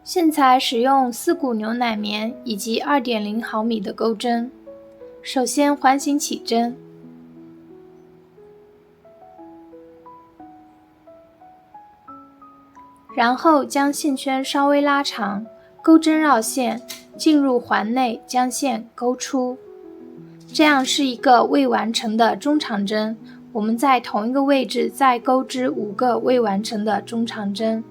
线材使用4股牛奶棉以及 2.0 毫米的钩针。首先环形起针，然后将线圈稍微拉长，钩针绕线，进入环内将线钩出。这样是一个未完成的中长针，我们在同一个位置再钩织5个未完成的中长针。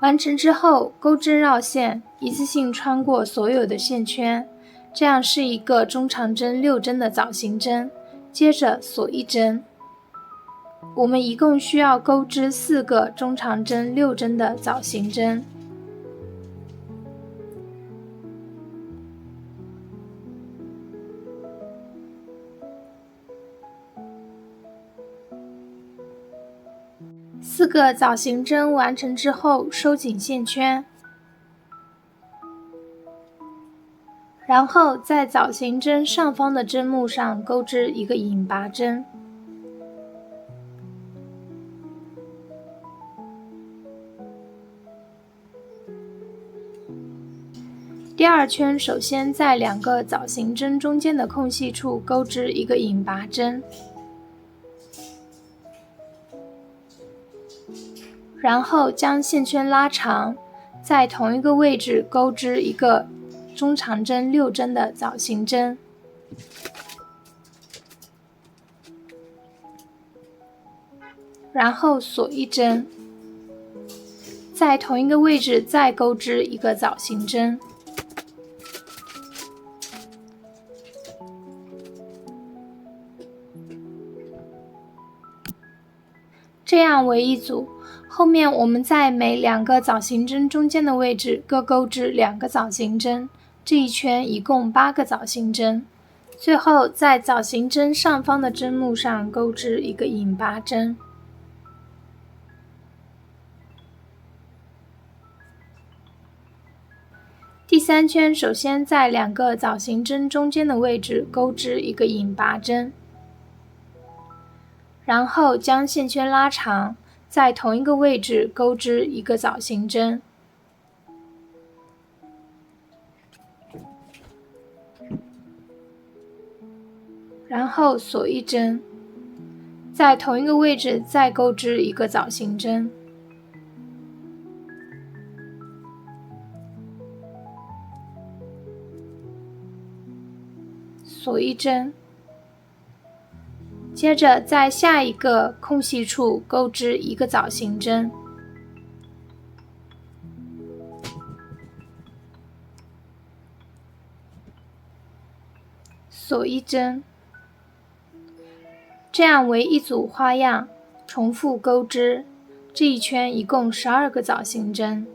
完成之后，钩针绕线，一次性穿过所有的线圈，这样是一个中长针6针的枣形针。接着锁1针，我们一共需要钩织4个中长针6针的枣形针。4个枣形针完成之后，收紧线圈，然后在枣形针上方的针目上钩织一个引拔针。第2圈首先在2个枣形针中间的空隙处钩织一个引拔针，然后将线圈拉长，在同一个位置钩织一个中长针6针的枣形针，然后锁1针，在同一个位置再钩织一个枣形针。这样为一组，后面我们在每2个枣形针中间的位置各钩织2个枣形针，这一圈一共8个枣形针。最后在枣形针上方的针目上钩织一个引拔针。第3圈首先在2个枣形针中间的位置钩织一个引拔针，然后将线圈拉长，在同一个位置钩织一个枣形针，然后锁1针，在同一个位置再钩织一个枣形针，锁1针。接着在下一个空隙处钩织一个枣形针，锁1针。这样为一组花样，重复钩织，这一圈一共12个枣形针。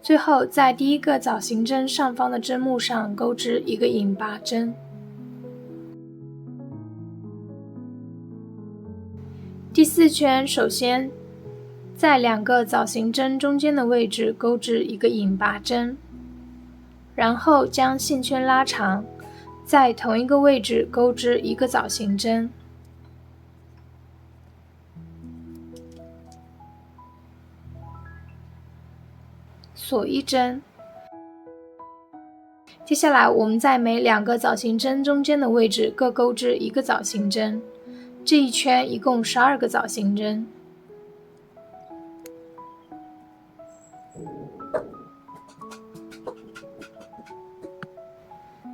最后在第1个枣形针上方的针目上钩织一个引拔针。第4圈首先在2个枣形针中间的位置钩织一个引拔针，然后将线圈拉长，在同一个位置钩织一个枣形针，锁1针。接下来我们在每2个枣形针中间的位置各钩织一个枣形针，这一圈一共12个枣形针。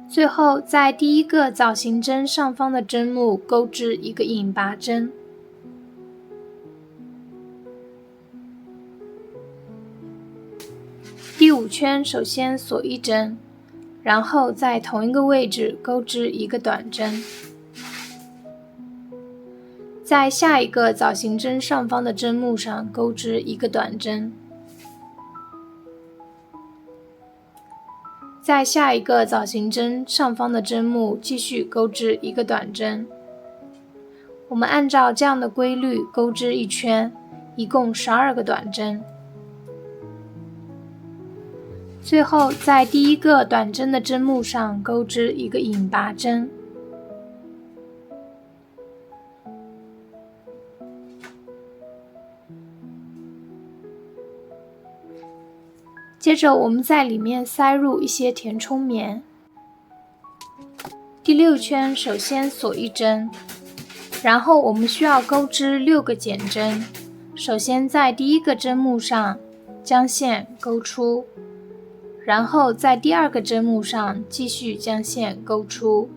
最后在第1个枣形针上方的针目钩织一个引拔针，第5圈首先锁1针，然后在同一个位置钩织一个短针，在下一个枣形针上方的针目上钩织一个短针，在下一个枣形针上方的针目继续钩织一个短针。我们按照这样的规律钩织一圈，一共12个短针。最后在第一个短针的针目上钩织一个引拔针。接着我们在里面塞入一些填充棉。第6圈首先锁一针，然后我们需要钩织6个减针。首先在第一个针目上将线钩出，然后在第2个针目上继续将线钩出，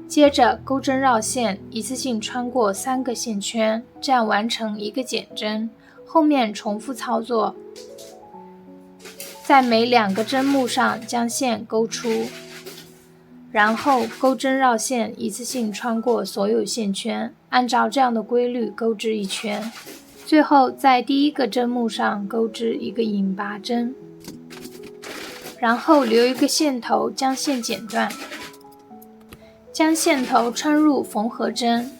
接着钩针绕线，一次性穿过3个线圈，这样完成一个减针。后面重复操作，在每2个针目上将线钩出，然后钩针绕线，一次性穿过所有线圈，按照这样的规律钩织一圈。最后在第1个针目上钩织一个引拔针，然后留一个线头将线剪断，将线头穿入缝合针，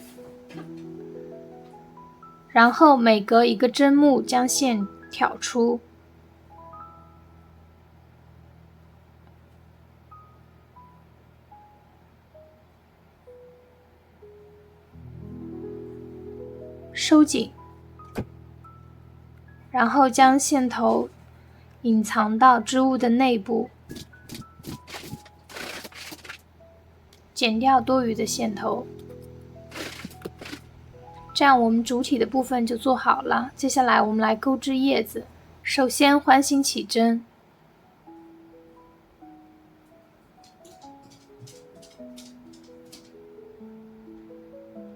然后每隔一个针目将线挑出。收紧，然后将线头隐藏到织物的内部，剪掉多余的线头。这样我们主体的部分就做好了。接下来我们来钩织叶子。首先环形起针，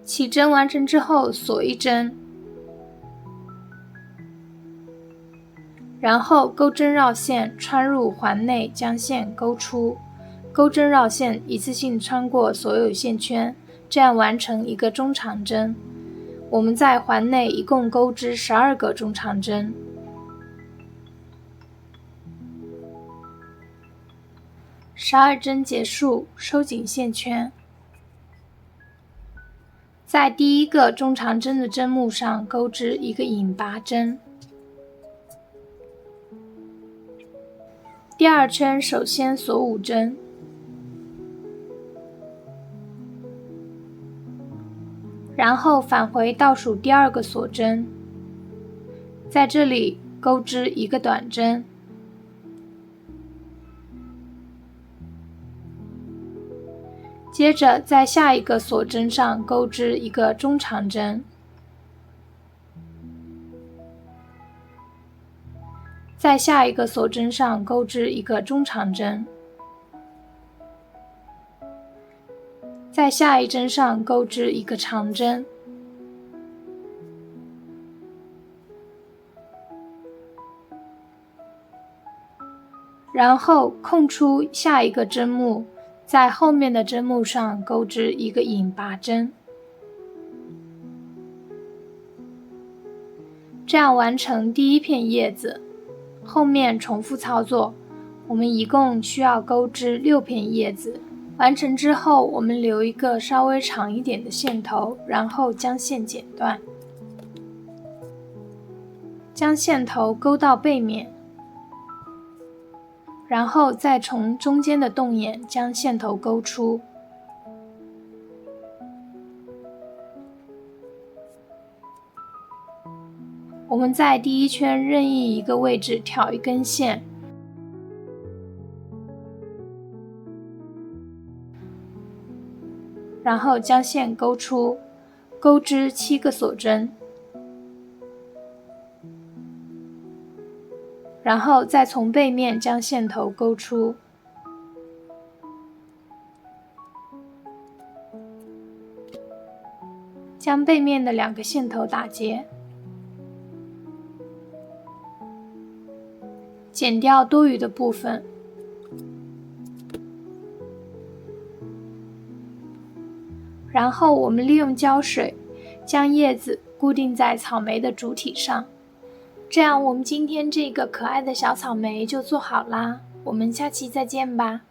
起针完成之后锁一针，然后钩针绕线穿入环内，将线钩出，钩针绕线一次性穿过所有线圈，这样完成一个中长针。我们在环内一共钩织12个中长针。12针结束，收紧线圈。在第1个中长针的针目上钩织一个引拔针。第2圈首先锁5针，然后返回倒数第2个锁针，在这里钩织一个短针，接着在下一个锁针上钩织一个中长针，在下一个锁针上钩织一个中长针，在下一针上钩织一个长针，然后空出下一个针目，在后面的针目上钩织一个引拔针，这样完成第1片叶子。后面重复操作，我们一共需要钩织6片叶子。完成之后，我们留一个稍微长一点的线头，然后将线剪断，将线头钩到背面，然后再从中间的洞眼将线头钩出。我们在第1圈任意一个位置挑一根线，然后将线钩出，钩织7个锁针，然后再从背面将线头钩出，将背面的2个线头打结，剪掉多余的部分，然后我们利用胶水将叶子固定在草莓的主体上。这样我们今天这个可爱的小草莓就做好啦，我们下期再见吧。